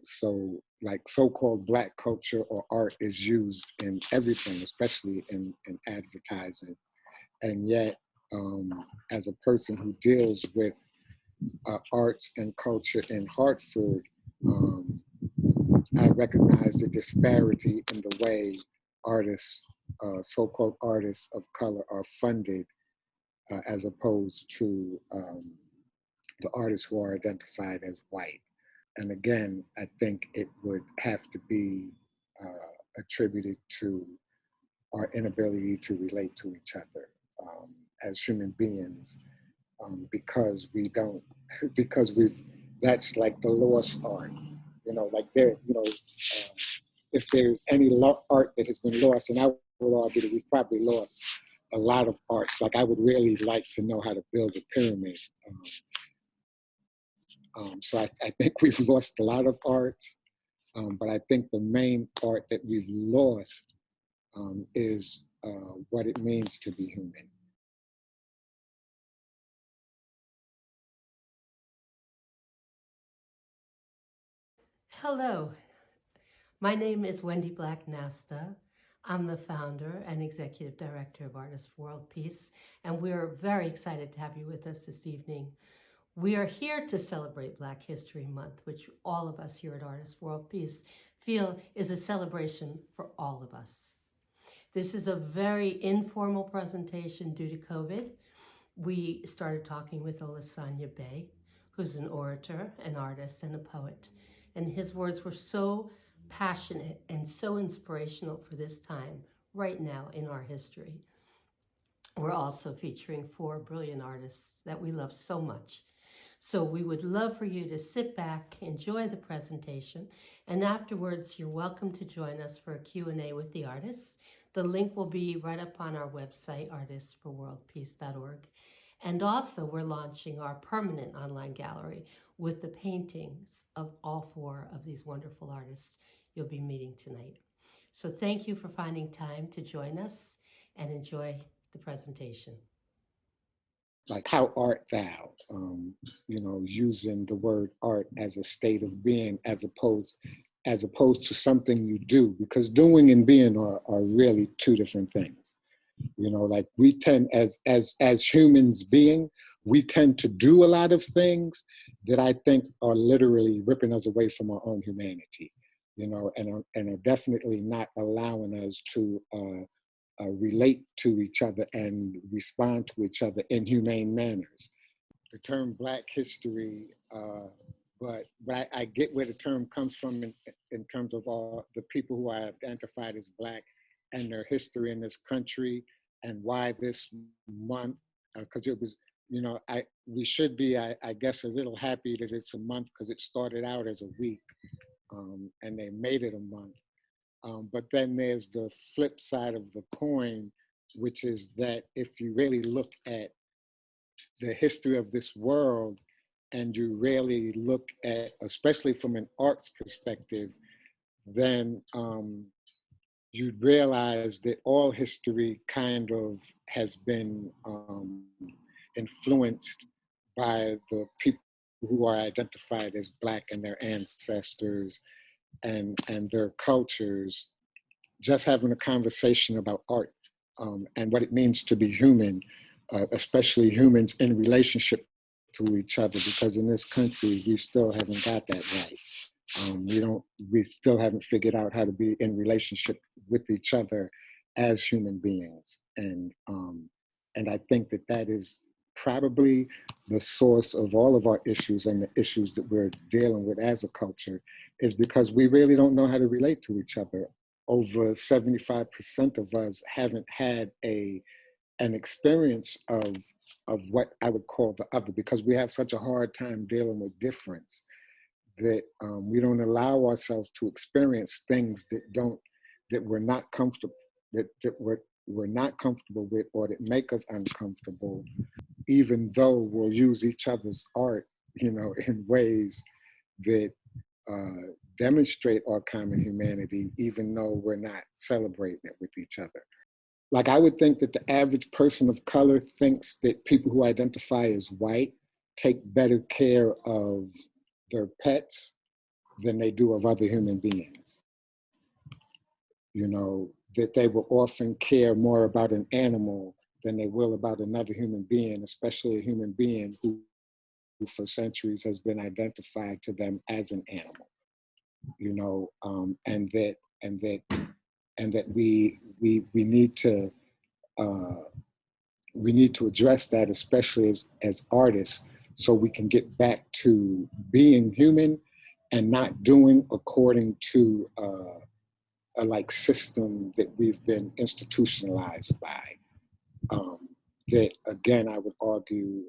So like so-called Black culture or art is used in everything, especially in advertising. And yet, as a person who deals with arts and culture in Hartford, I recognize the disparity in the way artists, so-called artists of color, are funded as opposed to the artists who are identified as white. And again, I think it would have to be attributed to our inability to relate to each other as human beings, because we don't, because that's like the lost art, like if there's any art that has been lost, and I would argue that we've probably lost a lot of arts. Like I would really like to know how to build a pyramid. So I think we've lost a lot of art, but I think the main art that we've lost is what it means to be human. Hello, my name is Wendy Black Nasta. I'm the founder and executive director of Artists for World Peace, and we're very excited to have you with us this evening. We are here to celebrate Black History Month, which all of us here at Artists for World Peace feel is a celebration for all of us. This is a very informal presentation due to COVID. We started talking with Olasanya Bay, who's an orator, an artist, and a poet. And his words were so passionate and so inspirational for this time, right now in our history. We're also featuring 4 brilliant artists that we love so much. So we would love for you to sit back, enjoy the presentation, and afterwards you're welcome to join us for a Q&A with the artists. The link will be right up on our website, artistsforworldpeace.org. And also we're launching our permanent online gallery with the paintings of all 4 of these wonderful artists you'll be meeting tonight. So thank you for finding time to join us and enjoy the presentation. Like how art thou, using the word art as a state of being as opposed to something you do, because doing and being are really 2 different things. Like we tend as humans being, we tend to do a lot of things that I think are literally ripping us away from our own humanity, and are definitely not allowing us to relate to each other and respond to each other in humane manners. The term Black history, but I get where the term comes from in terms of all the people who are identified as Black and their history in this country, and why this month, because it was, we should be, I guess, a little happy that it's a month, because it started out as a week, and they made it a month. But then there's the flip side of the coin, which is that if you really look at the history of this world, and you really look at, especially from an arts perspective, then you'd realize that all history kind of has been influenced by the people who are identified as Black and their ancestors and their cultures. Just having a conversation about art and what it means to be human, especially humans in relationship to each other, because in this country, we still haven't got that right. We still haven't figured out how to be in relationship with each other as human beings. And I think that is probably the source of all of our issues, and the issues that we're dealing with as a culture, is because we really don't know how to relate to each other. Over 75% of us haven't had an experience of what I would call the other, because we have such a hard time dealing with difference, that we don't allow ourselves to experience things that we're not comfortable we're not comfortable with, or that make us uncomfortable, even though we'll use each other's art, in ways that demonstrate our common humanity, even though we're not celebrating it with each other. Like I would think that the average person of color thinks that people who identify as white take better care of their pets than they do of other human beings. You know, that they will often care more about an animal than they will about another human being, especially a human being who for centuries has been identified to them as an animal. You know, and that and that and that we need to uh, we need to address that, especially as artists, so we can get back to being human and not doing according to a like system that we've been institutionalized by. Um, that again, I would argue,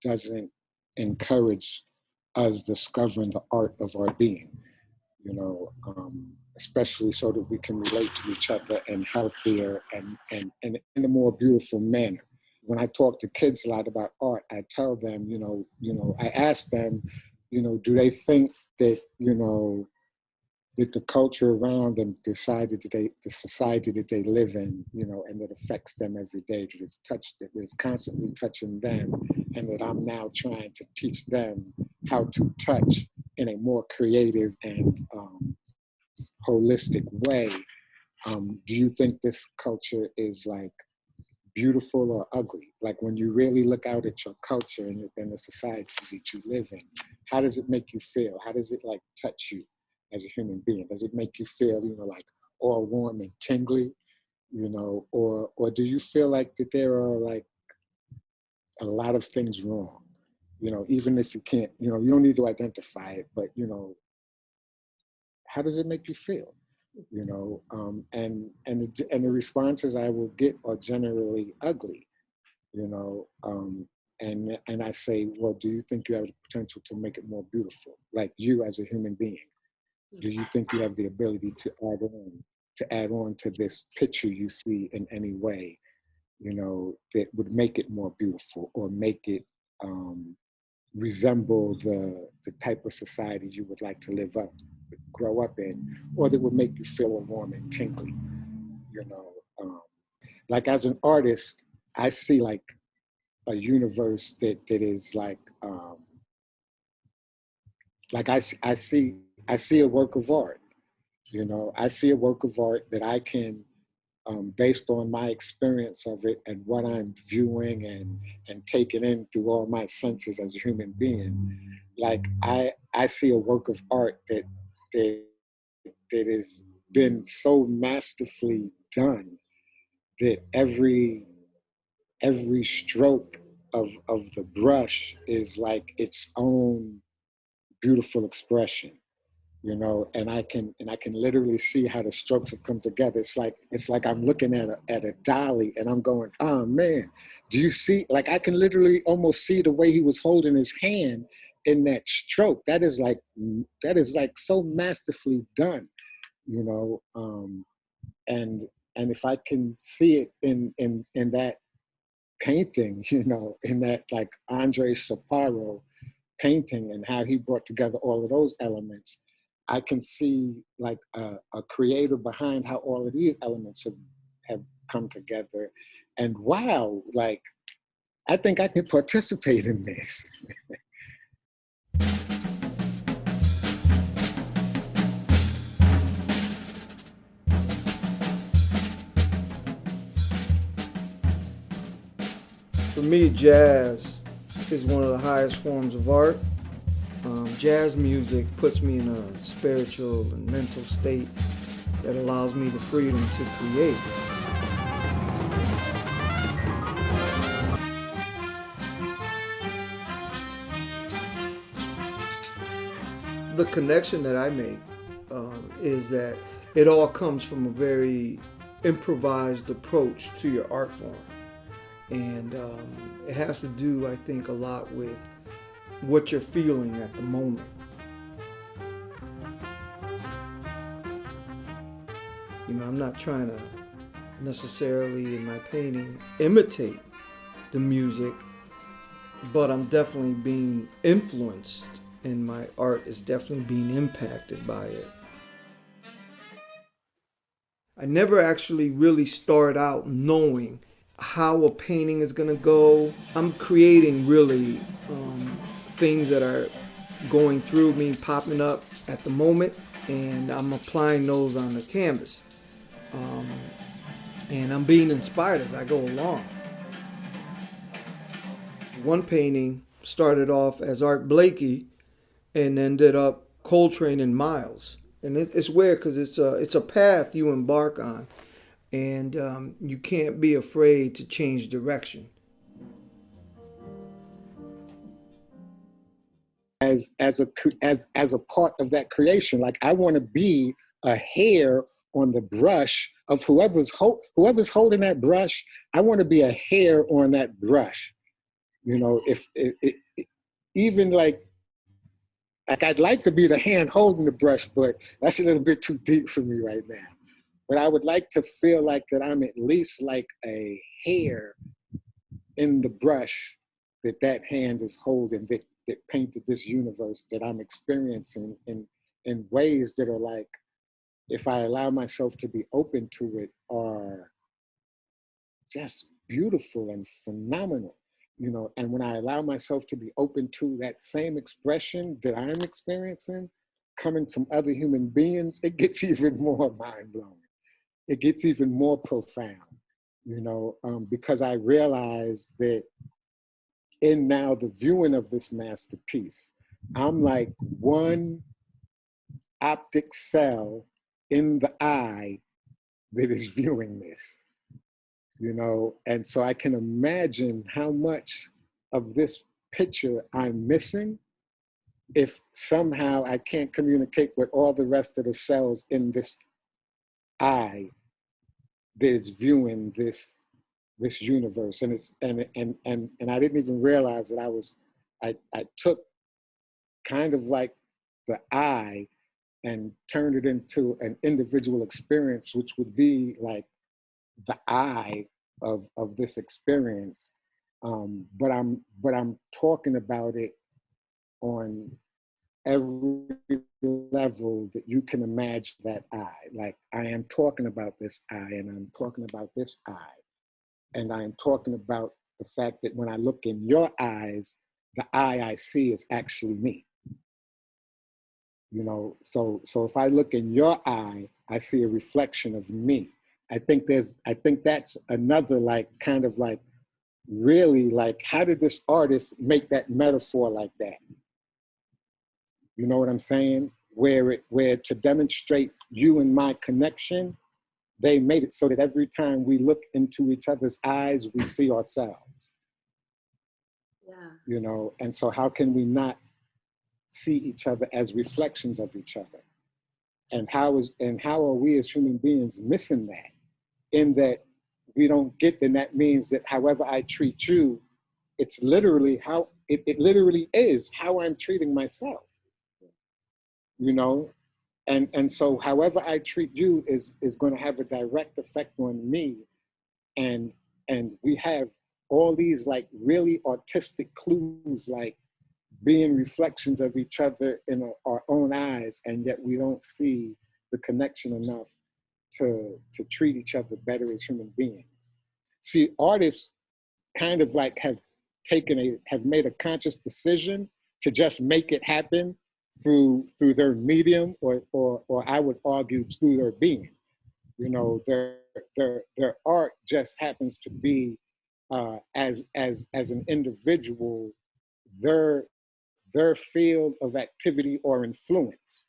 doesn't encourage us discovering the art of our being. You know, especially so that we can relate to each other in healthier and in a more beautiful manner. When I talk to kids a lot about art, I tell them, I ask them, do they think that, that the culture around them decided that the society that they live in, and that affects them every day, that is constantly touching them, and that I'm now trying to teach them how to touch in a more creative and holistic way. Do you think this culture is like beautiful or ugly? Like when you really look out at your culture and the society that you live in, how does it make you feel? How does it like touch you as a human being? Does it make you feel, like all warm and tingly, or do you feel like that there are like a lot of things wrong? Even if you can't, you don't need to identify it, but how does it make you feel? And the responses I will get are generally ugly, you know, um, and I say, well, do you think you have the potential to make it more beautiful? Like you as a human being, do you think you have the ability to add on to this picture you see in any way, that would make it more beautiful or make it resemble the type of society you would like to grow up in, or that would make you feel warm and tingly, you know. Like as an artist, I see like a universe that is like I see a work of art. I see a work of art that I can, based on my experience of it and what I'm viewing and taking in through all my senses as a human being. Like I see a work of art that that has been so masterfully done that every stroke of the brush is like its own beautiful expression, and I can literally see how the strokes have come together. It's like I'm looking at a dolly and I'm going, oh man, do you see? Like I can literally almost see the way he was holding his hand in that stroke. That is like so masterfully done, you know. And if I can see it in that painting, in that like Andre Shapiro painting and how he brought together all of those elements, I can see like a creator behind how all of these elements have come together. And wow, like I think I can participate in this. For me, jazz is one of the highest forms of art. Jazz music puts me in a spiritual and mental state that allows me the freedom to create. The connection that I make is that it all comes from a very improvised approach to your art form. And it has to do, I think, a lot with what you're feeling at the moment. I'm not trying to necessarily in my painting imitate the music, but I'm definitely being influenced, and my art is definitely being impacted by it. I never actually really start out knowing how a painting is going to go. I'm creating really things that are going through me, popping up at the moment, and I'm applying those on the canvas. Um, and I'm being inspired as I go along. One painting started off as Art Blakey and ended up Coltrane and Miles. And it's weird because it's a path you embark on, and you can't be afraid to change direction. As a part of that creation. Like I want to be a hair on the brush of whoever's holding that brush. I want to be a hair on that brush. You know, if even like I'd like to be the hand holding the brush, but that's a little bit too deep for me right now. But I would like to feel like that I'm at least like a hair in the brush that that hand is holding, that painted this universe that I'm experiencing in ways that are like, if I allow myself to be open to it, are just beautiful and phenomenal. You know, and when I allow myself to be open to that same expression that I'm experiencing coming from other human beings, it gets even more mind-blowing. It gets even more profound, you know, because I realize that in now the viewing of this masterpiece, I'm like one optic cell in the eye that is viewing this, you know? And so I can imagine how much of this picture I'm missing if somehow I can't communicate with all the rest of the cells in this eye that is viewing this universe. And it's and I didn't even realize that I took kind of like the eye and turned it into an individual experience, which would be like the eye of this experience. But I'm talking about it on every level that you can imagine that eye. Like I am talking about this eye, and I'm talking about this eye, and I am talking about the fact that when I look in your eyes, the eye I see is actually me. You know, so if I look in your eye, I see a reflection of me. I think that's another like kind of like really like, how did this artist make that metaphor like that? You know what I'm saying? Where to demonstrate you and my connection, they made it so that every time we look into each other's eyes, we see ourselves. Yeah. You know, and so how can we not see each other as reflections of each other? And how are we as human beings missing that? In that we don't get, then that means that however I treat you, it's literally how it literally is how I'm treating myself. You know, and so however I treat you is going to have a direct effect on me, and we have all these like really artistic clues, like being reflections of each other in our own eyes, and yet we don't see the connection enough to treat each other better as human beings. See, artists kind of like have made a conscious decision to just make it happen through their medium, or I would argue through their being. You know, their art just happens to be as an individual, their field of activity or influence,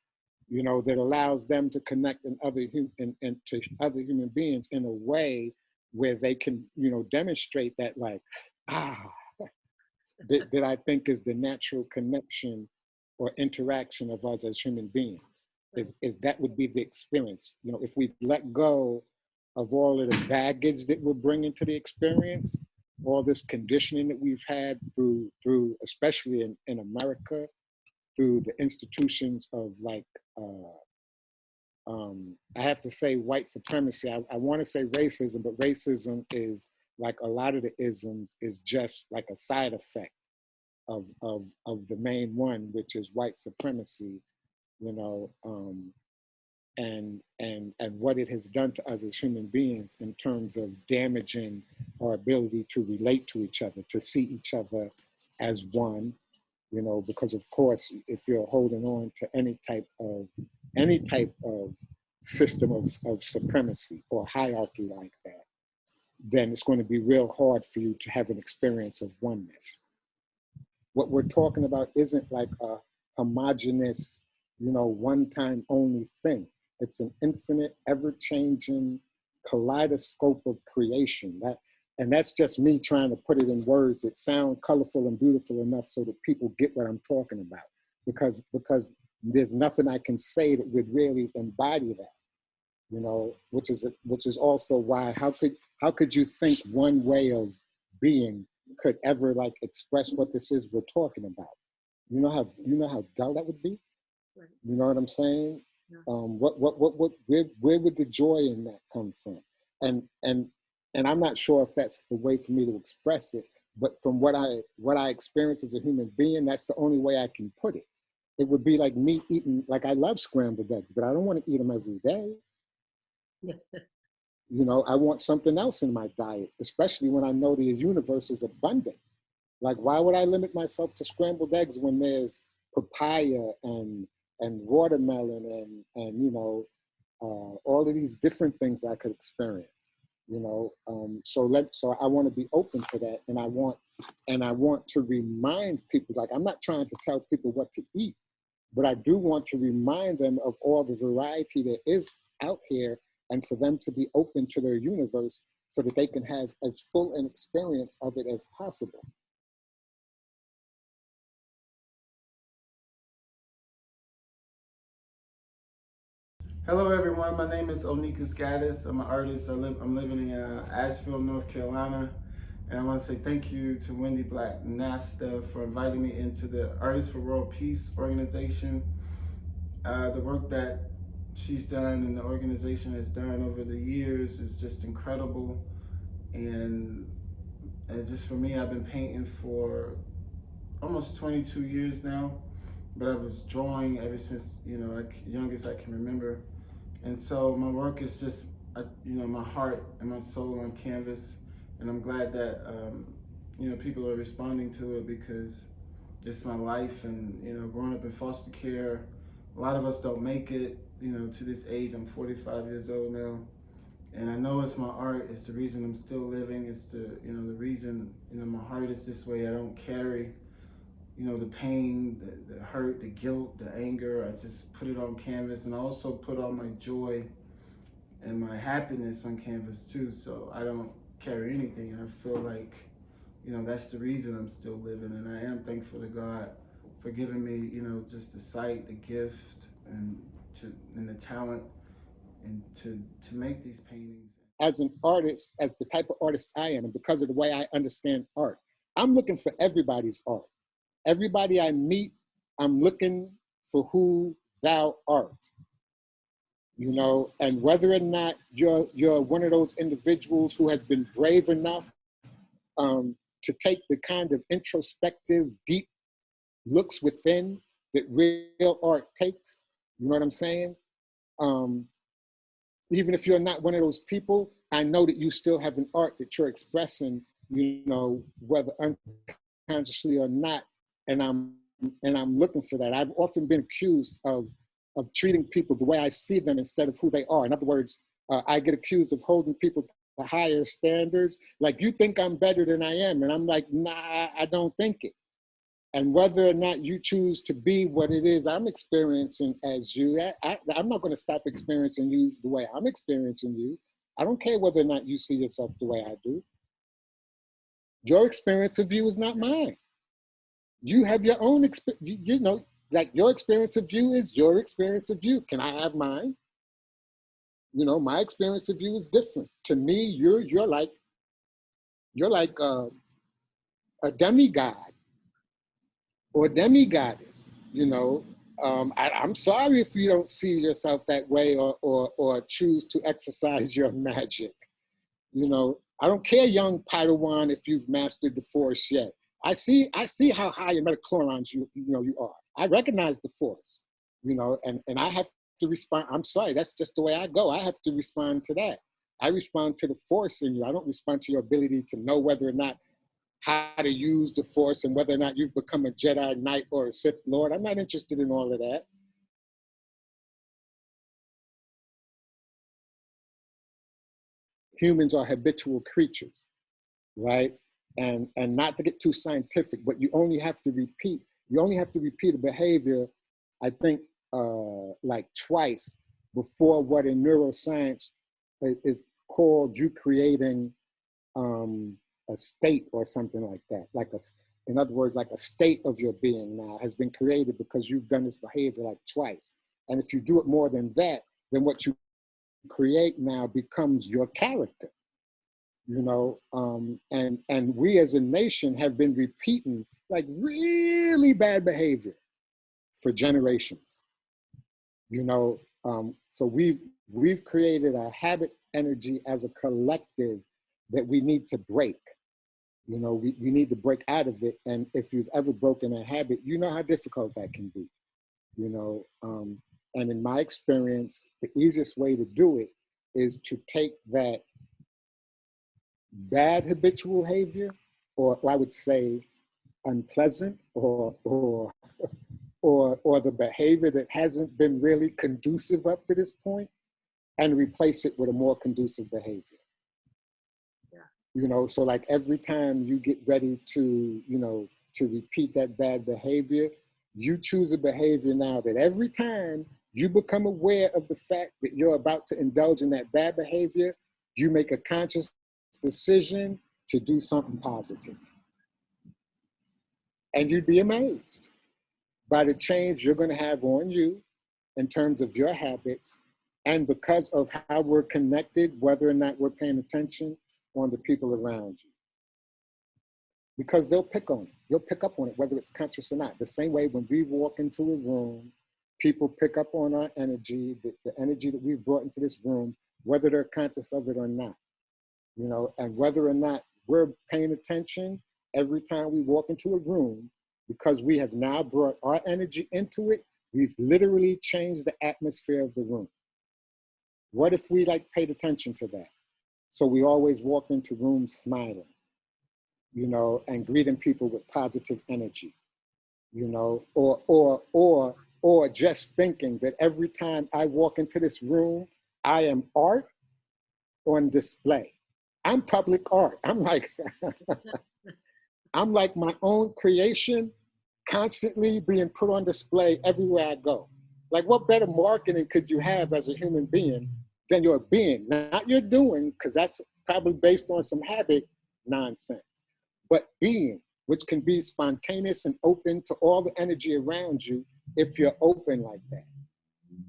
you know, that allows them to connect and to other human beings in a way where they can, you know, demonstrate that like, that I think is the natural connection or interaction of us as human beings. Is that would be the experience. You know, if we let go of all of the baggage that we're bringing to the experience, all this conditioning that we've had through especially in America, through the institutions of like, I have to say white supremacy. I want to say racism, but racism is like a lot of the isms is just like a side effect of the main one, which is white supremacy, you know, and what it has done to us as human beings in terms of damaging our ability to relate to each other, to see each other as one, you know, because of course, if you're holding on to any type of system of supremacy or hierarchy like that, then it's going to be real hard for you to have an experience of oneness. What we're talking about isn't like a homogeneous, you know, one-time only thing. It's an infinite, ever-changing kaleidoscope of creation. And that's just me trying to put it in words that sound colorful and beautiful enough so that people get what I'm talking about. Because there's nothing I can say that would really embody that, you know, which is also why how could you think one way of being could ever like express what this is we're talking about? You know how dull that would be? Right. You know what I'm saying? Yeah. Where would the joy in that come from? And I'm not sure if that's the way for me to express it, but from what I experience as a human being, that's the only way I can put it. It would be like me eating, like I love scrambled eggs, but I don't want to eat them every day. You know, I want something else in my diet, especially when I know the universe is abundant. Like, why would I limit myself to scrambled eggs when there's papaya and watermelon and you know, all of these different things I could experience, you know? So I want to be open to that, and I want to remind people, like, I'm not trying to tell people what to eat, but I do want to remind them of all the variety that is out here, and for them to be open to their universe so that they can have as full an experience of it as possible. Hello everyone, my name is ONICAS GADDIS. I'm an artist. I'm living in Asheville, North Carolina. And I want to say thank you to Wendy Black Nasta for inviting me into the Artists for World Peace organization. The work that she's done and the organization has done over the years is just incredible. And just for me, I've been painting for almost 22 years now, but I was drawing ever since, you know, like young as I can remember. And so my work is just, you know, my heart and my soul on canvas. And I'm glad that, you know, people are responding to it because it's my life. And, you know, growing up in foster care, a lot of us don't make it, you know, to this age. I'm 45 years old now. And I know it's my art. It's the reason I'm still living. It's the, you know, the reason, you know, my heart is this way. I don't carry, you know, the pain, the hurt, the guilt, the anger. I just put it on canvas, and I also put all my joy and my happiness on canvas too. So I don't carry anything, and I feel like, you know, that's the reason I'm still living. And I am thankful to God for giving me, you know, just the sight, the gift, and the talent, and to make these paintings. As an artist, as the type of artist I am, and because of the way I understand art, I'm looking for everybody's art. Everybody I meet, I'm looking for who thou art, you know, and whether or not you're one of those individuals who has been brave enough to take the kind of introspective, deep looks within that real art takes, you know what I'm saying? Even if you're not one of those people, I know that you still have an art that you're expressing, you know, whether unconsciously or not, and I'm looking for that. I've often been accused of treating people the way I see them instead of who they are. In other words, I get accused of holding people to higher standards. Like, you think I'm better than I am. And I'm like, nah, I don't think it. And whether or not you choose to be what it is I'm experiencing as you, I'm not going to stop experiencing you the way I'm experiencing you. I don't care whether or not you see yourself the way I do. Your experience of you is not mine. You have your own experience, you know, like your experience of you is your experience of you. Can I have mine? You know, my experience of you is different. To me, you're like a demigod or demigoddess, you know. I'm sorry if you don't see yourself that way or choose to exercise your magic. You know, I don't care, young Padawan, if you've mastered the Force yet. I see how high in metachlorons you are. I recognize the Force, you know, and I have to respond. I'm sorry, that's just the way I go. I have to respond to that. I respond to the Force in you. I don't respond to your ability to know whether or not how to use the Force and whether or not you've become a Jedi Knight or a Sith Lord. I'm not interested in all of that. Humans are habitual creatures, right? And not to get too scientific, but you only have to repeat a behavior, I think, like twice before what in neuroscience is called you creating a state or something like that. In other words, like a state of your being now has been created because you've done this behavior like twice. And if you do it more than that, then what you create now becomes your character. You know, and we as a nation have been repeating like really bad behavior for generations. You know, so we've created a habit energy as a collective that we need to break. You know, we need to break out of it. And if you've ever broken a habit, you know how difficult that can be. You know, and in my experience, the easiest way to do it is to take that bad habitual behavior, or I would say unpleasant, or the behavior that hasn't been really conducive up to this point, and replace it with a more conducive behavior. Yeah. You know, so like every time you get ready to, you know, to repeat that bad behavior, you choose a behavior now that every time you become aware of the fact that you're about to indulge in that bad behavior, you make a conscious decision to do something positive. And you'd be amazed by the change you're going to have on you in terms of your habits, and because of how we're connected, whether or not we're paying attention on the people around you. Because they'll pick on it. They'll pick up on it, whether it's conscious or not. The same way when we walk into a room, people pick up on our energy, the energy that we've brought into this room, whether they're conscious of it or not. You know, and whether or not we're paying attention every time we walk into a room, because we have now brought our energy into it, we've literally changed the atmosphere of the room. What if we like paid attention to that? So we always walk into rooms smiling, you know, and greeting people with positive energy, you know, or just thinking that every time I walk into this room, I am art on display. I'm public art. I'm like, I'm like my own creation, constantly being put on display everywhere I go. Like, what better marketing could you have as a human being than your being? Not your doing, because that's probably based on some habit nonsense, but being, which can be spontaneous and open to all the energy around you if you're open like that.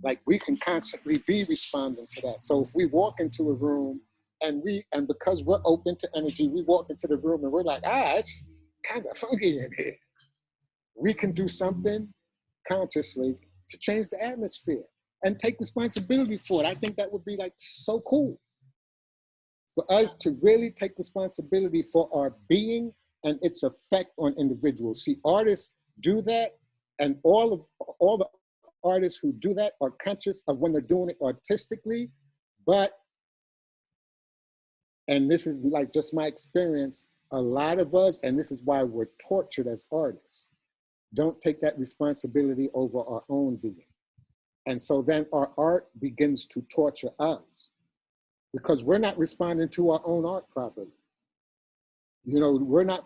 Like, we can constantly be responding to that. So if we walk into a room and because we're open to energy, we walk into the room and we're like, it's kind of funky in here. We can do something consciously to change the atmosphere and take responsibility for it. I think that would be like so cool for us to really take responsibility for our being and its effect on individuals. See, artists do that, and all the artists who do that are conscious of when they're doing it artistically, but, and this is like just my experience, a lot of us, and this is why we're tortured as artists, don't take that responsibility over our own being. And so then our art begins to torture us because we're not responding to our own art properly. You know,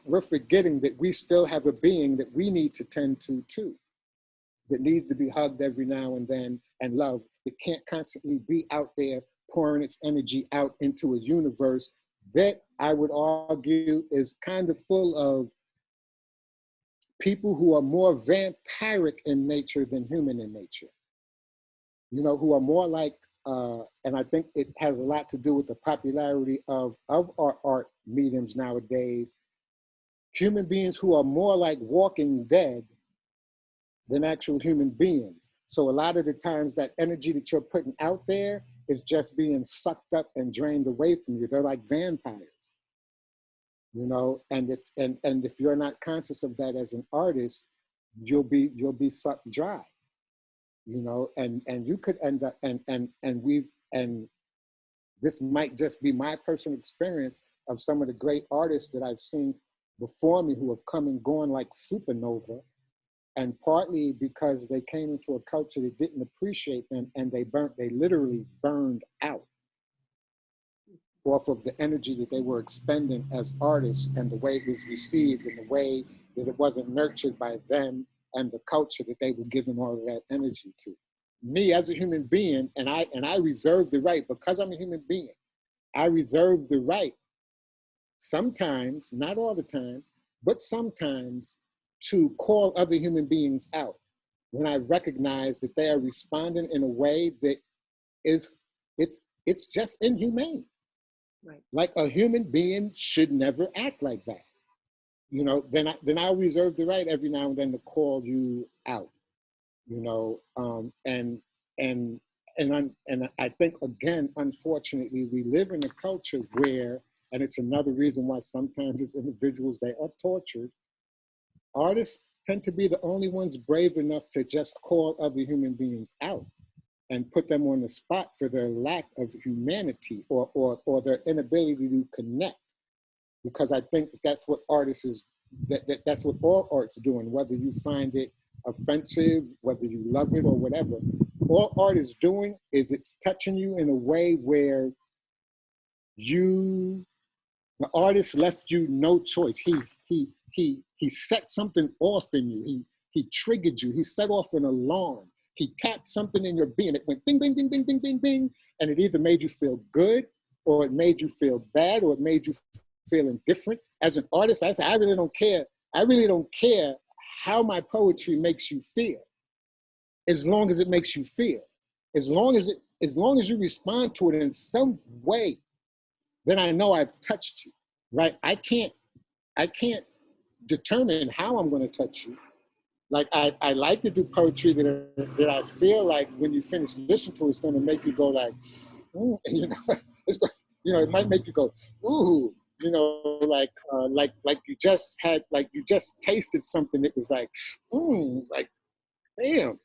we're forgetting that we still have a being that we need to tend to too, that needs to be hugged every now and then and loved. It can't constantly be out there pouring its energy out into a universe that I would argue is kind of full of people who are more vampiric in nature than human in nature. You know, who are more like, and I think it has a lot to do with the popularity of our art mediums nowadays, human beings who are more like walking dead than actual human beings. So a lot of the times that energy that you're putting out there is just being sucked up and drained away from you. They're like vampires, you know, and if you're not conscious of that as an artist, you'll be sucked dry. You know, and you could end up, and this might just be my personal experience of some of the great artists that I've seen before me who have come and gone like supernova, and partly because they came into a culture that didn't appreciate them, and they literally burned out off of the energy that they were expending as artists, and the way it was received, and the way that it wasn't nurtured by them and the culture that they were giving all of that energy to. Me as a human being, and I reserve the right, because I'm a human being, I reserve the right sometimes, not all the time, but sometimes, to call other human beings out when I recognize that they are responding in a way that is, it's just inhumane. Right. Like a human being should never act like that. You know, then I'll reserve the right every now and then to call you out. You know, and I think, again, unfortunately, we live in a culture where, and it's another reason why sometimes as individuals they are tortured. Artists tend to be the only ones brave enough to just call other human beings out and put them on the spot for their lack of humanity or their inability to connect. Because I think that's what artists is, that's what all art's doing, whether you find it offensive, whether you love it or whatever. All art is doing is it's touching you in a way where the artist left you no choice. He set something off in you. He triggered you. He set off an alarm. He tapped something in your being. It went bing, bing, bing, bing, bing, bing, bing. And it either made you feel good, or it made you feel bad, or it made you feel indifferent. As an artist, I say, I really don't care. I really don't care how my poetry makes you feel, as long as it makes you feel. As long as you respond to it in some way, then I know I've touched you, right? I can't determine how I'm going to touch you. Like I like to do poetry that I feel like when you finish listening to it, it's going to make you go like, you know, it might make you go, ooh, you know, like you just tasted something that was like, like, damn,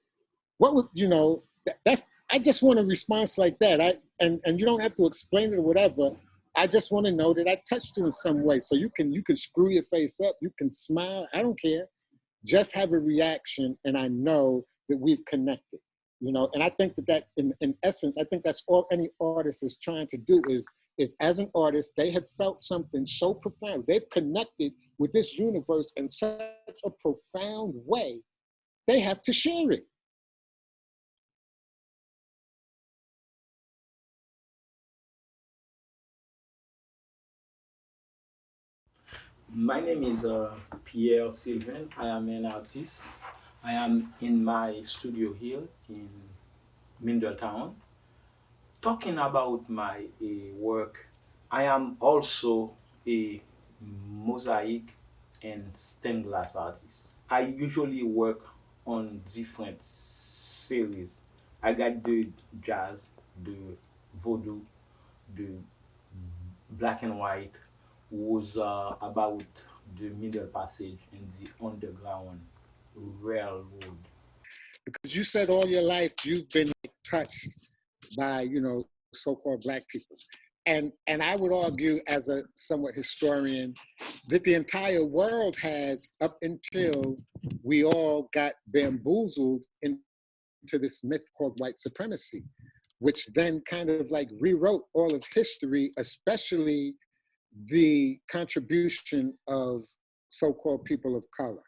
what was, you know, that's, I just want a response like that. And you don't have to explain it or whatever. I just want to know that I touched you in some way. So you can screw your face up, you can smile, I don't care. Just have a reaction, and I know that we've connected, you know. And I think that in essence, I think that's all any artist is trying to do is as an artist, they have felt something so profound. They've connected with this universe in such a profound way, they have to share it. My name is Pierre SYLVAIN. I am an artist. I am in my studio here in Middletown. Talking about my work, I am also a mosaic and stained glass artist. I usually work on different series. I got the jazz, the voodoo, the black and white, was about the Middle Passage and the Underground Railroad. Because you said all your life you've been touched by, you know, so-called Black people. And I would argue, as a somewhat historian, that the entire world has, up until we all got bamboozled into this myth called white supremacy, which then kind of like rewrote all of history, especially the contribution of so-called people of color.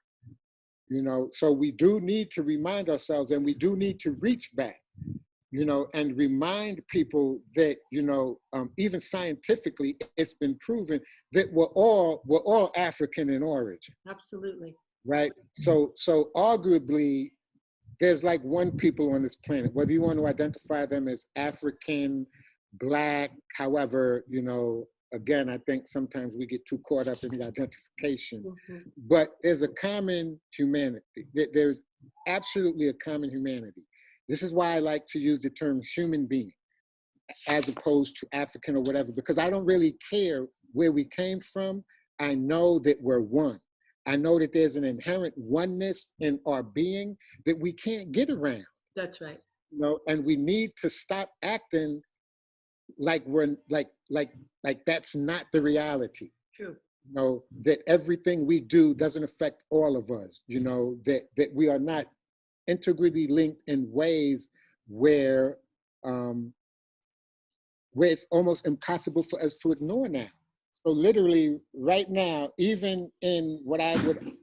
You know, so we do need to remind ourselves, and we do need to reach back, you know, and remind people that, you know, even scientifically, it's been proven that we're all African in origin. Absolutely. Right. So arguably, there's like one people on this planet, whether you want to identify them as African, Black, however, you know, again, I think sometimes we get too caught up in the identification, but there's a common humanity. There's absolutely a common humanity. This is why I like to use the term human being as opposed to African or whatever, because I don't really care where we came from. I know that we're one. I know that there's an inherent oneness in our being that we can't get around. That's right. You know, and we need to stop acting like we're like that's not the reality. True. You know, that everything we do doesn't affect all of us, you know, that we are not integrally linked in ways where where it's almost impossible for us to ignore now. So literally right now, even in what I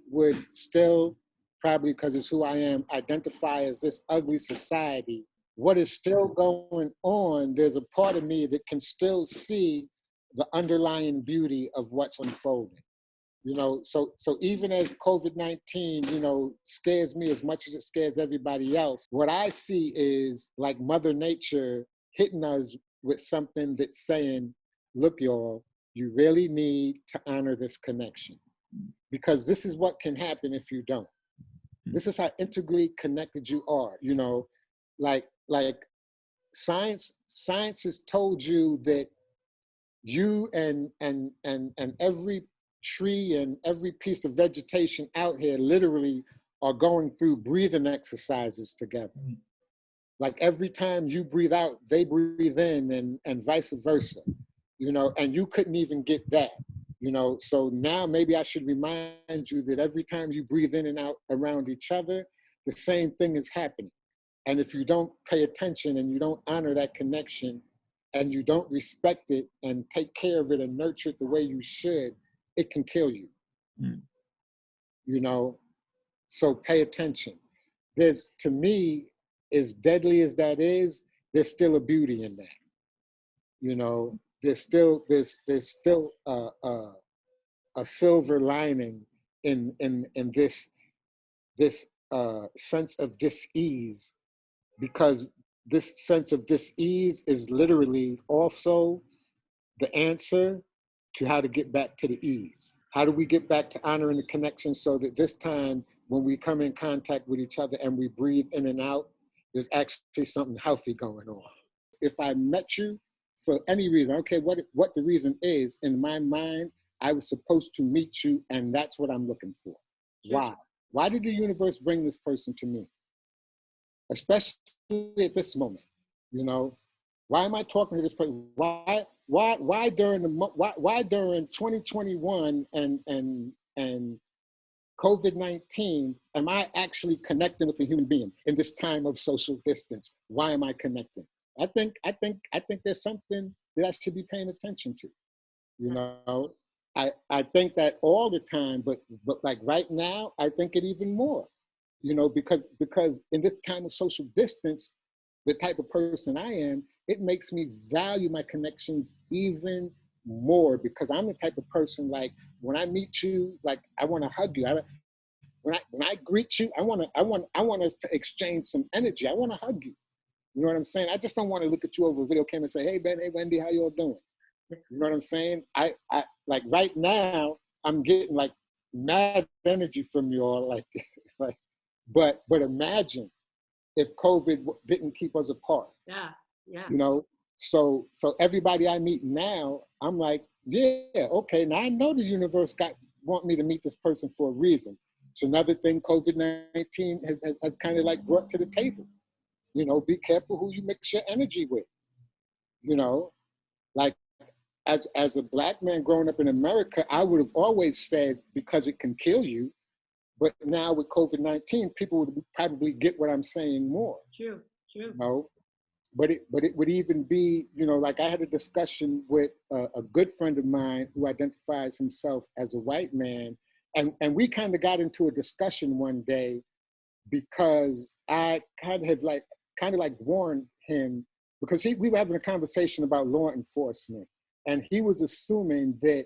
would still, probably because it's who I am, identify as this ugly society, what is still going on, there's a part of me that can still see the underlying beauty of what's unfolding. You know, so even as COVID-19, you know, scares me as much as it scares everybody else, what I see is like Mother Nature hitting us with something that's saying, look, y'all, you really need to honor this connection, because this is what can happen if you don't. This is how integrally connected you are, you know, like science has told you that you and every tree and every piece of vegetation out here literally are going through breathing exercises together. Like every time you breathe out, they breathe in, and vice versa, you know, and you couldn't even get that, you know. So now maybe I should remind you that every time you breathe in and out around each other, the same thing is happening. And if you don't pay attention and you don't honor that connection and you don't respect it and take care of it and nurture it the way you should, it can kill you. You know, so pay attention. There's, to me, as deadly as that is, there's still a beauty in that. You know, there's still a silver lining in this sense of dis-ease, because this sense of dis-ease is literally also the answer to how to get back to the ease. How do we get back to honoring the connection so that this time when we come in contact with each other and we breathe in and out, there's actually something healthy going on. If I met you for any reason, okay, what the reason is, in my mind, I was supposed to meet you and that's what I'm looking for. Sure. Why? Why did the universe bring this person to me? Especially at this moment, you know, why am I talking to this person? Why during why during 2021 and COVID-19 am I actually connecting with a human being in this time of social distance? Why am I connecting? I think there's something that I should be paying attention to. You know, I think that all the time, but like right now, I think it even more. You know, because in this time of social distance, the type of person I am, it makes me value my connections even more, because I'm the type of person, like when I meet you, like I want to hug you. When I greet you, I want us to exchange some energy. I want to hug you. You know what I'm saying? I just don't want to look at you over a video camera and say, hey Ben, hey Wendy, how you all doing? You know what I'm saying? I like right now, I'm getting like mad energy from you all, like like. But imagine if COVID didn't keep us apart. Yeah, yeah. You know, so everybody I meet now, I'm like, yeah, okay, now I know the universe want me to meet this person for a reason. It's another thing COVID-19 has kind of like brought to the table. You know, be careful who you mix your energy with. You know, like as a Black man growing up in America, I would have always said because it can kill you. But now with COVID-19, people would probably get what I'm saying more. True. You know? But it would even be, you know, like I had a discussion with a good friend of mine who identifies himself as a white man. And we kind of got into a discussion one day because I kind of warned him, because we were having a conversation about law enforcement. And he was assuming that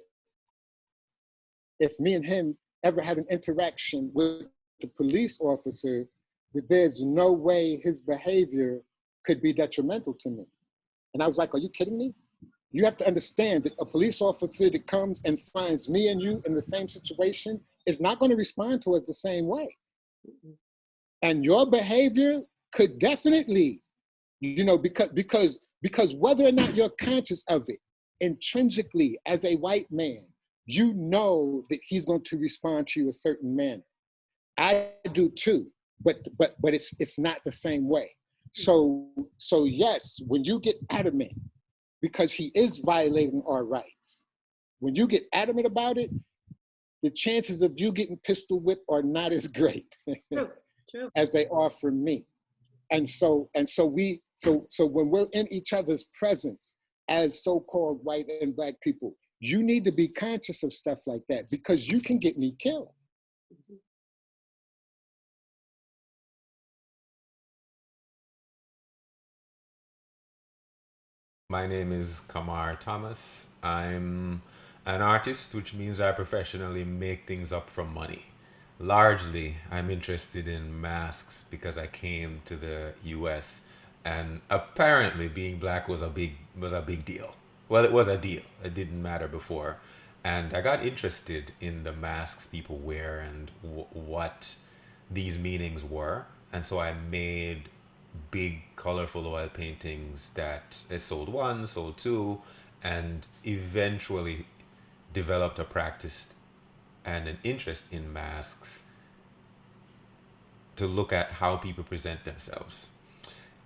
if me and him ever had an interaction with the police officer, that there's no way his behavior could be detrimental to me. And I was like, are you kidding me? You have to understand that a police officer that comes and finds me and you in the same situation is not going to respond to us the same way. And your behavior could definitely, you know, because whether or not you're conscious of it, intrinsically as a white man, you know that he's going to respond to you a certain manner. I do too, but it's not the same way. So yes, when you get adamant, because he is violating our rights, When you get adamant about it, the chances of you getting pistol whipped are not as great True. as they are for me. And so when we're in each other's presence as so-called white and black people, you need to be conscious of stuff like that, because you can get me killed. My name is Kamar Thomas. I'm an artist, which means I professionally make things up from money. Largely, I'm interested in masks because I came to the US and apparently being black was a big deal. Well, it was a deal. It didn't matter before. And I got interested in the masks people wear and what these meanings were. And so I made big colorful oil paintings that I sold one, sold two, and eventually developed a practice and an interest in masks to look at how people present themselves.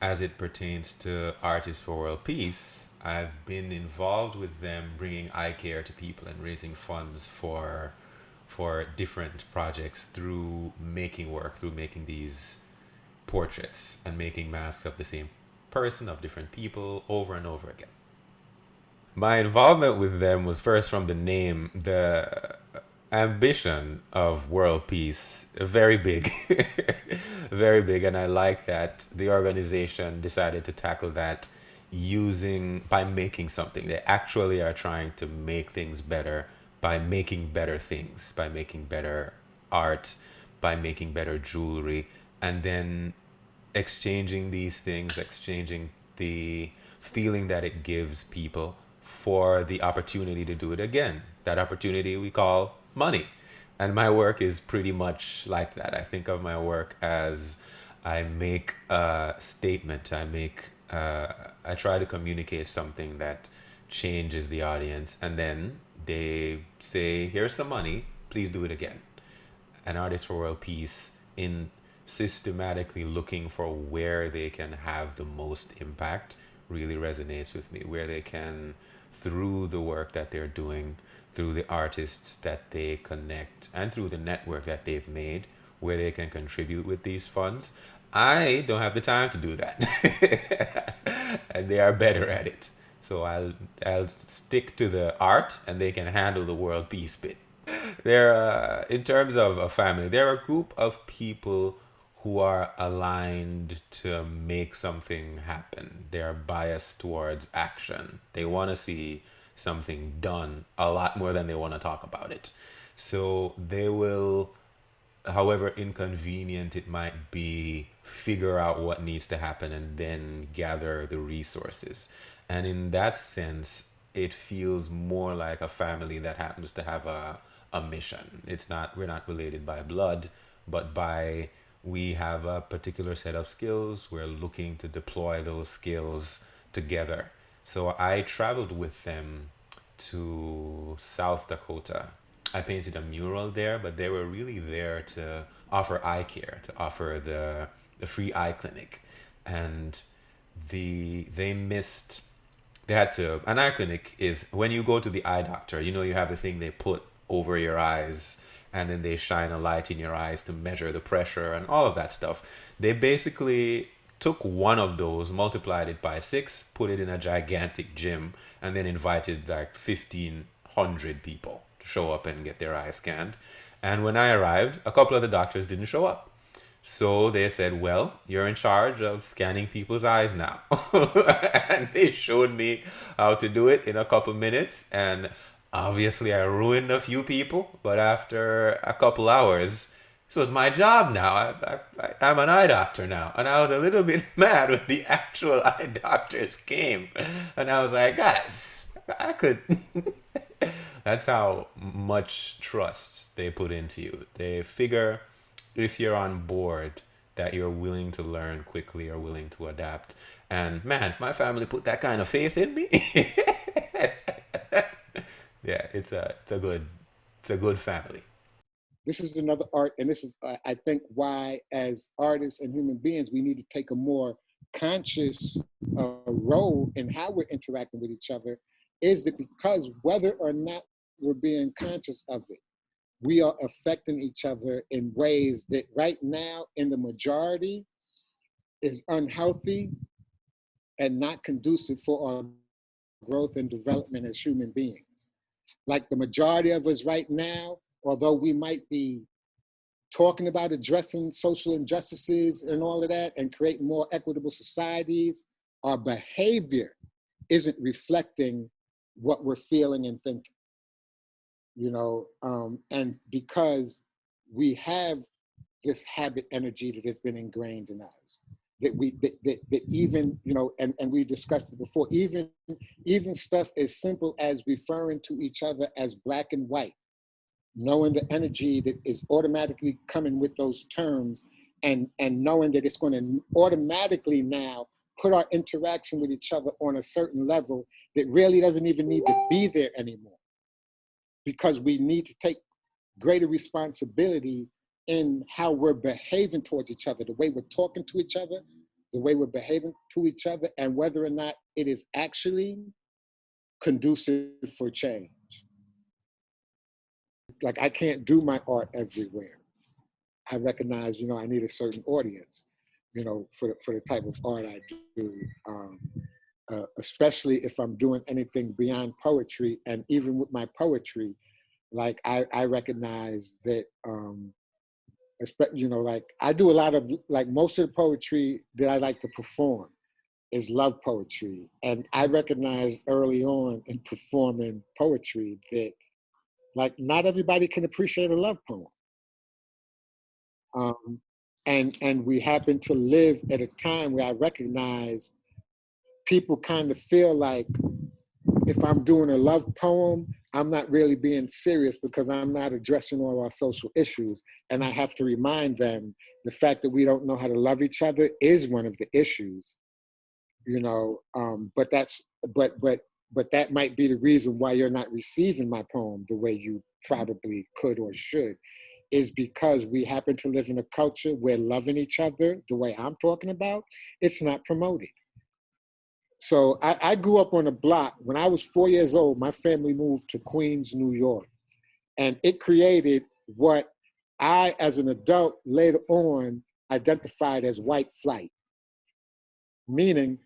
As it pertains to Artists for World Peace, I've been involved with them bringing eye care to people and raising funds for different projects through making work, through making these portraits and making masks of the same person, of different people, over and over again. My involvement with them was first from the name, the ambition of world peace, very big, very big. And I like that the organization decided to tackle that by making something. They actually are trying to make things better by making better things, by making better art, by making better jewelry, and then exchanging these things, exchanging the feeling that it gives people for the opportunity to do it again. That opportunity we call money. And my work is pretty much like that. I think of my work as I make a statement. I try to communicate something that changes the audience, and then they say, here's some money, please do it again. An Artist for World Peace, in systematically looking for where they can have the most impact, really resonates with me, where they can, through the work that they're doing, through the artists that they connect, and through the network that they've made, where they can contribute with these funds. I don't have the time to do that. And they are better at it. So I'll stick to the art, and they can handle the world peace bit. They're, in terms of a family, they're a group of people who are aligned to make something happen. They're biased towards action. They want to see something done a lot more than they want to talk about it. So they will, however inconvenient it might be, figure out what needs to happen and then gather the resources. And in that sense, it feels more like a family that happens to have a mission. We're not related by blood, but we have a particular set of skills. We're looking to deploy those skills together. So I traveled with them to South Dakota. I painted a mural there, but they were really there to offer eye care, to offer the free eye clinic. And an eye clinic is when you go to the eye doctor, you have the thing they put over your eyes, and then they shine a light in your eyes to measure the pressure and all of that stuff. They basically took one of those, multiplied it by 6, put it in a gigantic gym, and then invited like 1,500 people to show up and get their eyes scanned. And when I arrived, a couple of the doctors didn't show up. So they said, well, you're in charge of scanning people's eyes now. And they showed me how to do it in a couple minutes. And obviously I ruined a few people, but after a couple hours, this was my job now. I'm an eye doctor now. And I was a little bit mad when the actual eye doctors came. And I was like, guys, I could... That's how much trust they put into you. They figure if you're on board that you're willing to learn quickly or willing to adapt. And man, if my family put that kind of faith in me, yeah, it's a good family. This is another art, and this is, I think, why as artists and human beings, we need to take a more conscious role in how we're interacting with each other, is that because whether or not we're being conscious of it, we are affecting each other in ways that right now in the majority is unhealthy and not conducive for our growth and development as human beings. Like the majority of us right now, although we might be talking about addressing social injustices and all of that and creating more equitable societies, our behavior isn't reflecting what we're feeling and thinking, you know, and because we have this habit energy that has been ingrained in us, that even, you know, and we discussed it before, even stuff as simple as referring to each other as black and white, knowing the energy that is automatically coming with those terms, and knowing that it's going to automatically now put our interaction with each other on a certain level that really doesn't even need to be there anymore, because we need to take greater responsibility in how we're behaving towards each other, the way we're talking to each other, the way we're behaving to each other, and whether or not it is actually conducive for change. Like, I can't do my art everywhere. I recognize, you know, I need a certain audience, you know, for the type of art I do, especially if I'm doing anything beyond poetry. And even with my poetry, like I recognize that, you know, like I do a lot of, like most of the poetry that I like to perform is love poetry. And I recognized early on in performing poetry that, like, not everybody can appreciate a love poem. And we happen to live at a time where I recognize people kind of feel like if I'm doing a love poem, I'm not really being serious because I'm not addressing all our social issues. And I have to remind them the fact that we don't know how to love each other is one of the issues, you know. But that might be the reason why you're not receiving my poem the way you probably could or should, is because we happen to live in a culture where loving each other the way I'm talking about, it's not promoted. So I grew up on a block. When I was 4 years old, my family moved to Queens, New York. And it created what I, as an adult, later on identified as white flight. Meaning,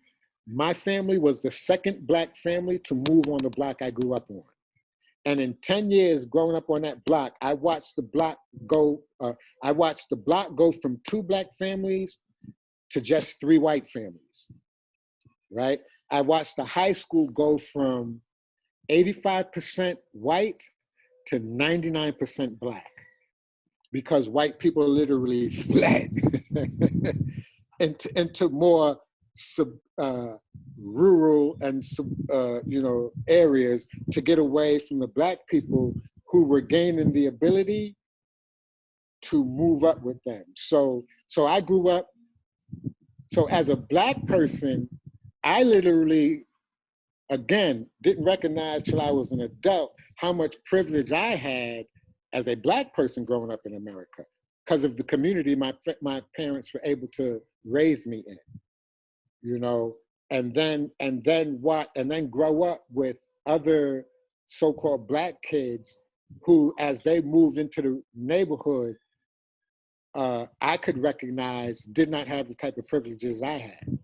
my family was the second Black family to move on the block I grew up on. And in 10 years growing up on that block, I watched the block go from 2 Black families to just 3 white families, right? I watched the high school go from 85% white to 99% Black, because white people literally fled into more rural and you know, areas to get away from the Black people who were gaining the ability to move up with them. So I grew up. So as a Black person, I literally, again, didn't recognize till I was an adult how much privilege I had as a Black person growing up in America, because of the community my parents were able to raise me in, you know. And then grow up with other so-called Black kids who, as they moved into the neighborhood, I could recognize did not have the type of privileges I had.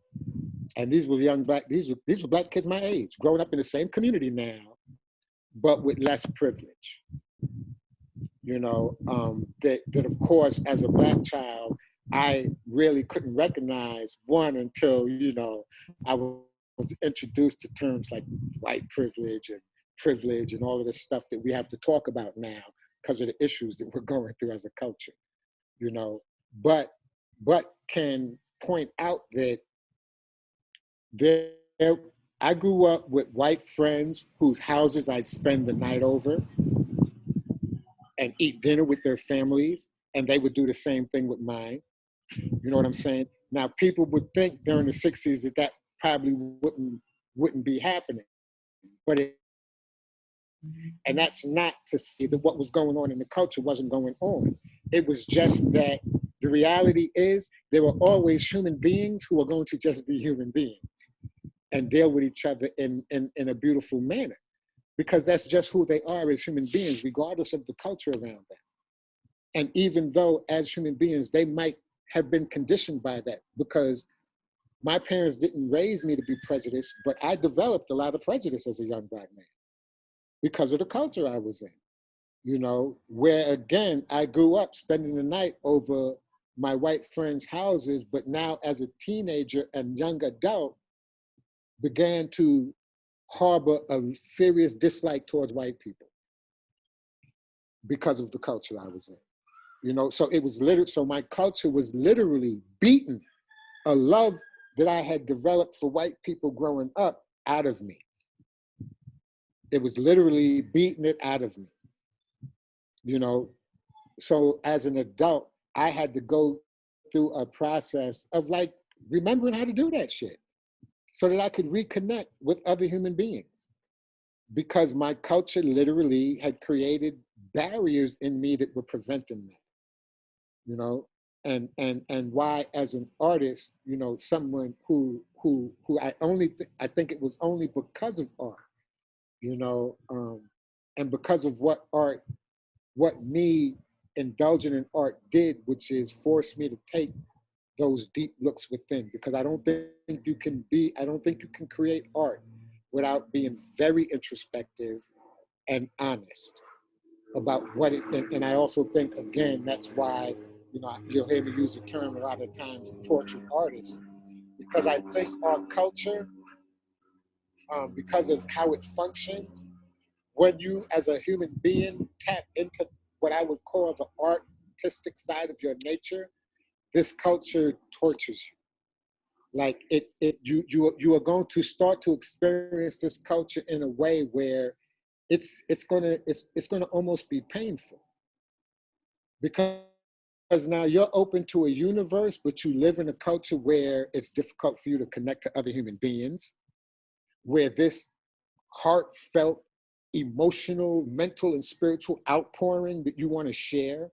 And these were these were Black kids my age, growing up in the same community now, but with less privilege. You know, that of course, as a Black child, I really couldn't recognize one until, you know, I was introduced to terms like white privilege and all of this stuff that we have to talk about now because of the issues that we're going through as a culture, you know. But can point out that I grew up with white friends whose houses I'd spend the night over and eat dinner with their families, and they would do the same thing with mine. You know what I'm saying? Now, people would think during the 60s that probably wouldn't be happening, but and that's not to say that what was going on in the culture wasn't going on. It was just that the reality is there were always human beings who are going to just be human beings and deal with each other in a beautiful manner. because that's just who they are as human beings, regardless of the culture around them. And even though as human beings, they might have been conditioned by that, because my parents didn't raise me to be prejudiced, but I developed a lot of prejudice as a young Black man because of the culture I was in, you know, where again, I grew up spending the night over my white friends' houses, but now as a teenager and young adult, began to harbor a serious dislike towards white people because of the culture I was in. You know, so it was literally, so my culture was literally beaten a love that I had developed for white people growing up out of me. It was literally beating it out of me, you know. So as an adult, I had to go through a process of like remembering how to do that shit so that I could reconnect with other human beings, because my culture literally had created barriers in me that were preventing that, you know. And why as an artist, you know, someone who I think it was only because of art, you know, and because of what me indulging in art did, which is force me to take those deep looks within, because I don't think you can create art without being very introspective and honest about what it, and I also think, again, that's why, you know, you'll hear me use the term a lot of times, tortured artist, because I think our culture, because of how it functions, when you as a human being tap into what I would call the artistic side of your nature, this culture tortures you. Like you are going to start to experience this culture in a way where it's gonna almost be painful, because now you're open to a universe, but you live in a culture where it's difficult for you to connect to other human beings, where this heartfelt, emotional, mental, and spiritual outpouring that you want to share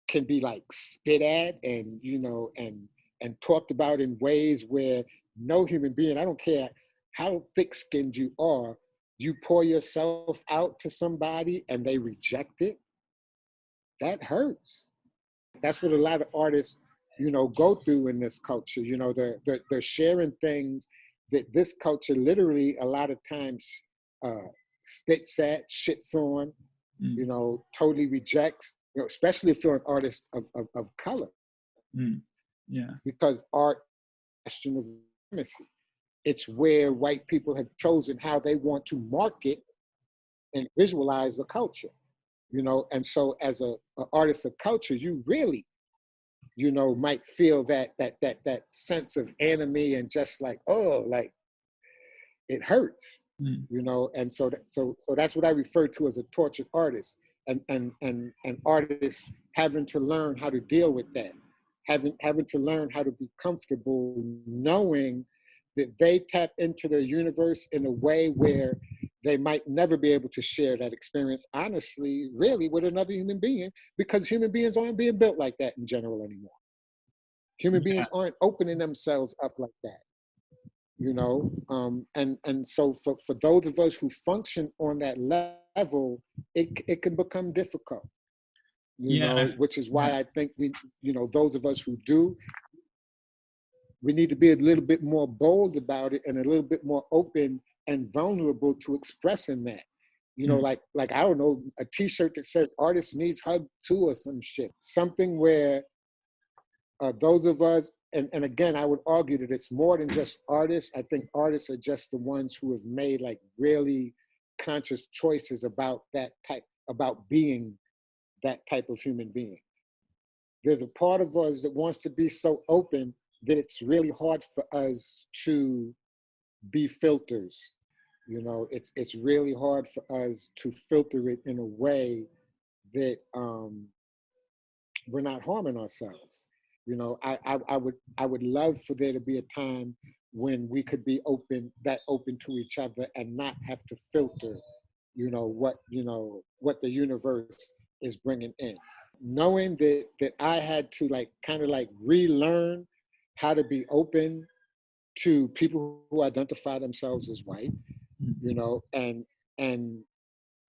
can be like spit at and, you know, and talked about in ways where no human being, I don't care how thick-skinned you are, you pour yourself out to somebody and they reject it, that hurts. That's what a lot of artists, you know, go through in this culture. You know, they're sharing things that this culture literally a lot of times spits at, shits on, you know, totally rejects, you know, especially if you're an artist of color. Yeah. Because art is a question of legitimacy. It's where white people have chosen how they want to market and visualize the culture, you know. And so as a artist of culture, you really, you know, might feel that sense of enemy and just like, oh, like it hurts, you know. And so that's what I refer to as a tortured artist, and artists having to learn how to deal with that, having to learn how to be comfortable knowing that they tap into their universe in a way where they might never be able to share that experience honestly, really, with another human being, because human beings aren't being built like that in general anymore. Human beings aren't opening themselves up like that, you know. And so for those of us who function on that level, it can become difficult, you know, which is why I think we, you know, those of us who do, we need to be a little bit more bold about it and a little bit more open and vulnerable to expressing that. You know, like I don't know, a T-shirt that says "Artist needs hug too" or some shit. Something where those of us, and again, I would argue that it's more than just artists. I think artists are just the ones who have made like really conscious choices about that type, about being that type of human being. There's a part of us that wants to be so open that it's really hard for us to be filters. You know, it's really hard for us to filter it in a way that we're not harming ourselves. You know, I would love for there to be a time when we could be open to each other and not have to filter, you know, what the universe is bringing in. Knowing that I had to like kind of like relearn how to be open to people who identify themselves as white, you know, and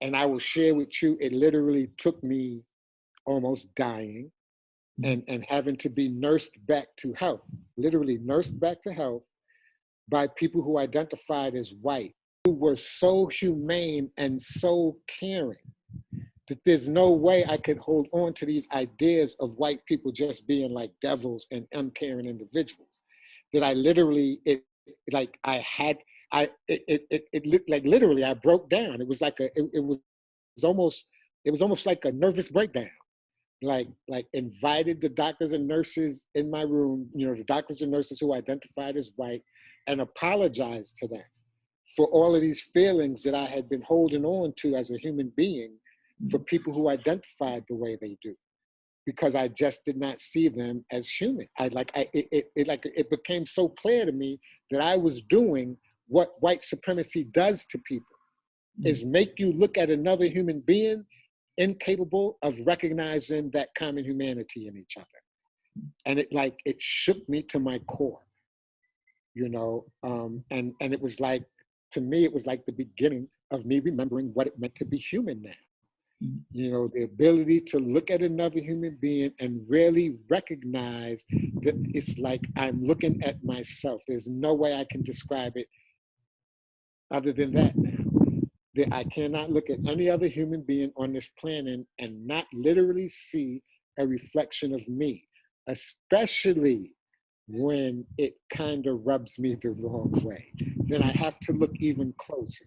And I will share with you, it literally took me almost dying and having to be nursed back to health, literally nursed back to health by people who identified as white, who were so humane and so caring that there's no way I could hold on to these ideas of white people just being like devils and uncaring individuals. That I literally, it like literally I broke down. It was like it was almost like a nervous breakdown. Like invited the doctors and nurses in my room, you know, the doctors and nurses who identified as white, and apologized to them for all of these feelings that I had been holding on to as a human being for people who identified the way they do, because I just did not see them as human. It became so clear to me that I was doing what white supremacy does to people, is make you look at another human being incapable of recognizing that common humanity in each other. And it shook me to my core, you know, and it was like, to me, it was like the beginning of me remembering what it meant to be human now. You know, the ability to look at another human being and really recognize that it's like I'm looking at myself. There's no way I can describe it other than that now. That I cannot look at any other human being on this planet and not literally see a reflection of me, especially when it kind of rubs me the wrong way. Then I have to look even closer.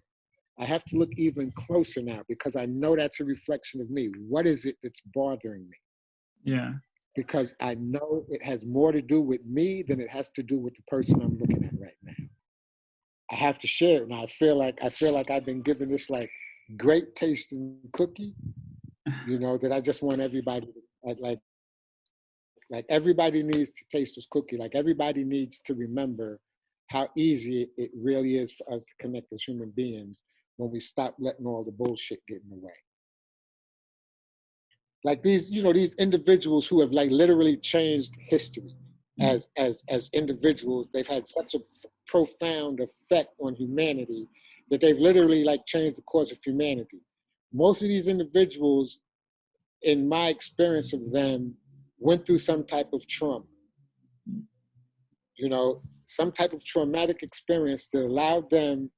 I have to look even closer now, because I know that's a reflection of me. What is it that's bothering me? Yeah. Because I know it has more to do with me than it has to do with the person I'm looking at right now. I have to share it. And I feel like I've been given this like great tasting cookie, you know, that I just want everybody to, like everybody needs to taste this cookie. Like everybody needs to remember how easy it really is for us to connect as human beings when we stop letting all the bullshit get in the way. Like these, you know, these individuals who have like literally changed history as individuals. They've had such a profound effect on humanity that they've literally like changed the course of humanity. Most of these individuals, in my experience of them, went through some type of trauma, you know, some type of traumatic experience that allowed them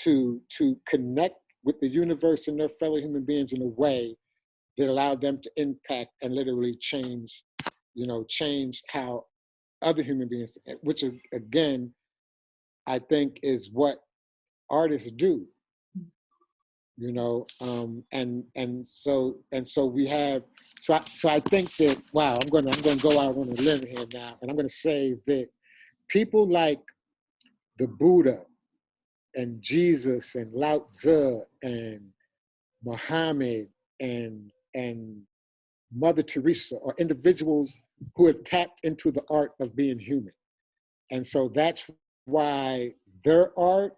to connect with the universe and their fellow human beings in a way that allowed them to impact and literally change, you know, change how other human beings, which again, I think is what artists do, you know, and so we have, so I think that, wow, I'm gonna go out on a limb here now, and I'm gonna say that people like the Buddha and Jesus and Lao Tzu and Muhammad and Mother Teresa are individuals who have tapped into the art of being human. And so that's why their art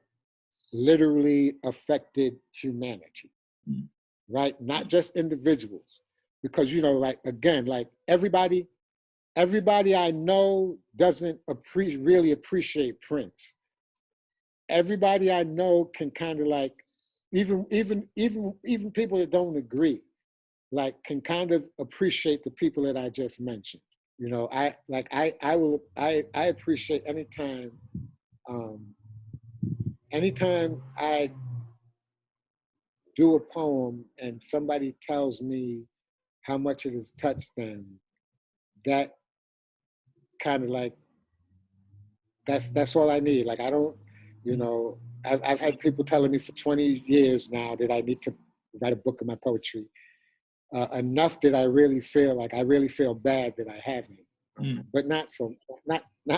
literally affected humanity, right? Not just individuals. Because, you know, like, again, like everybody I know doesn't really appreciate Prince. Everybody I know can kind of like, even people that don't agree, like can kind of appreciate the people that I just mentioned. You know, I appreciate anytime I do a poem and somebody tells me how much it has touched them. That kind of like, that's all I need. Like I don't, you know, I've had people telling me for 20 years now that I need to write a book of my poetry. Enough that I really feel bad that I haven't, but not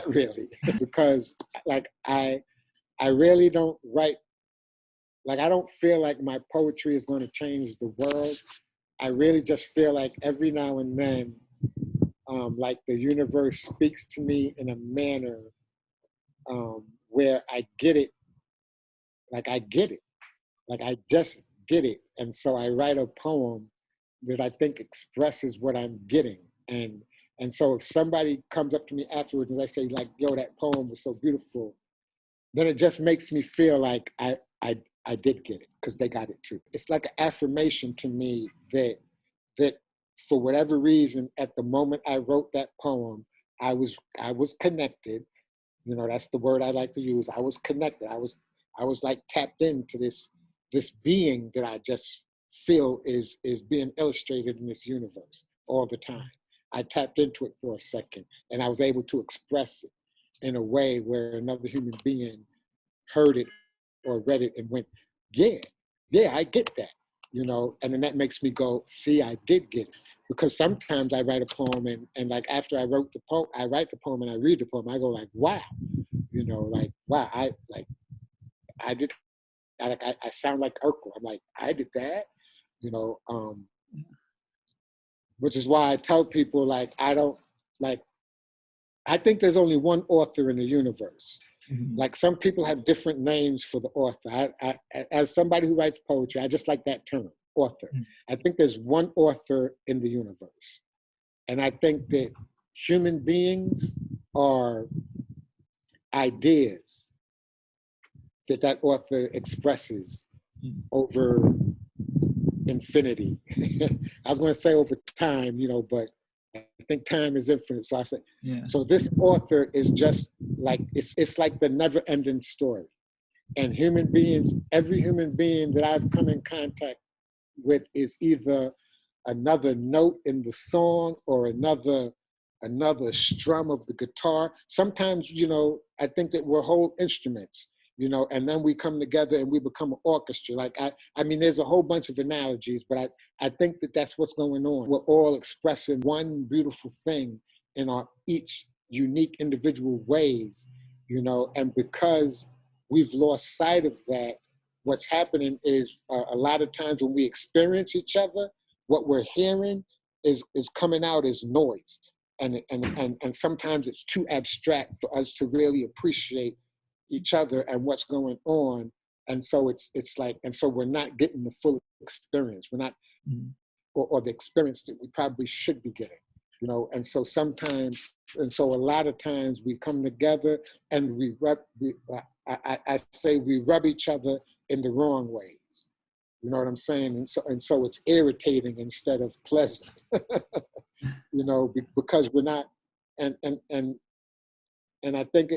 really, because like I really don't write, like I don't feel like my poetry is going to change the world. I really just feel like every now and then, like the universe speaks to me in a manner where I get it, like I get it, like I just get it, and so I write a poem that I think expresses what I'm getting. And so if somebody comes up to me afterwards and I say like, yo, that poem was so beautiful, then it just makes me feel like I did get it, because they got it too. It's like an affirmation to me that for whatever reason, at the moment I wrote that poem, I was connected. You know, that's the word I like to use. I was connected. I was like tapped into this being that I just feel is being illustrated in this universe all the time. I tapped into it for a second, and I was able to express it in a way where another human being heard it or read it and went, yeah, I get that, you know. And then that makes me go, see, I did get it. Because sometimes I write a poem and like after I wrote the poem, I write the poem and I read the poem, I go like, wow, you know, like, wow, I did, I sound like Urkel. I'm like, I did that, you know, which is why I tell people, like, I think there's only one author in the universe. Like, some people have different names for the author. As somebody who writes poetry, I just like that term, author. I think there's one author in the universe. And I think that human beings are ideas that author expresses over infinity. I was going to say over time, you know, but I think time is infinite. So I said, so this author is just like, it's like the never-ending story. And human beings, every human being that I've come in contact with is either another note in the song or another strum of the guitar. Sometimes, you know, I think that we're whole instruments, you know, and then we come together and we become an orchestra. Like, I mean, there's a whole bunch of analogies, but I think that that's what's going on. We're all expressing one beautiful thing in our each unique individual ways, you know, and because we've lost sight of that, what's happening is a lot of times when we experience each other, what we're hearing is coming out as noise. And sometimes it's too abstract for us to really appreciate each other and what's going on. And so it's like, and so we're not getting the full experience. We're not, or the experience that we probably should be getting, you know. And so sometimes, and so a lot of times we come together and I say we rub each other in the wrong ways. You know what I'm saying? And so it's irritating instead of pleasant, you know, because we're not, and I think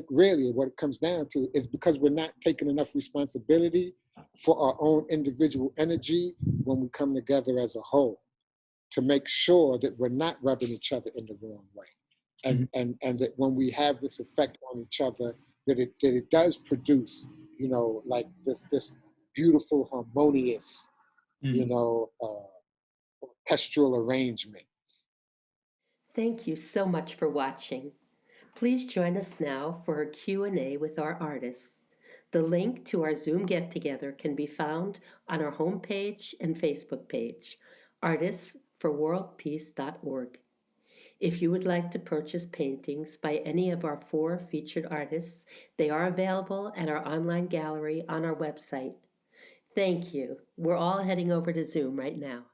really what it comes down to is because we're not taking enough responsibility for our own individual energy when we come together as a whole, to make sure that we're not rubbing each other in the wrong way. And that when we have this effect on each other, that it does produce, you know, like this beautiful, harmonious, you know, orchestral arrangement. Thank you so much for watching. Please join us now for a Q&A with our artists. The link to our Zoom get-together can be found on our homepage and Facebook page, artistsforworldpeace.org. If you would like to purchase paintings by any of our 4 featured artists, they are available at our online gallery on our website. Thank you. We're all heading over to Zoom right now.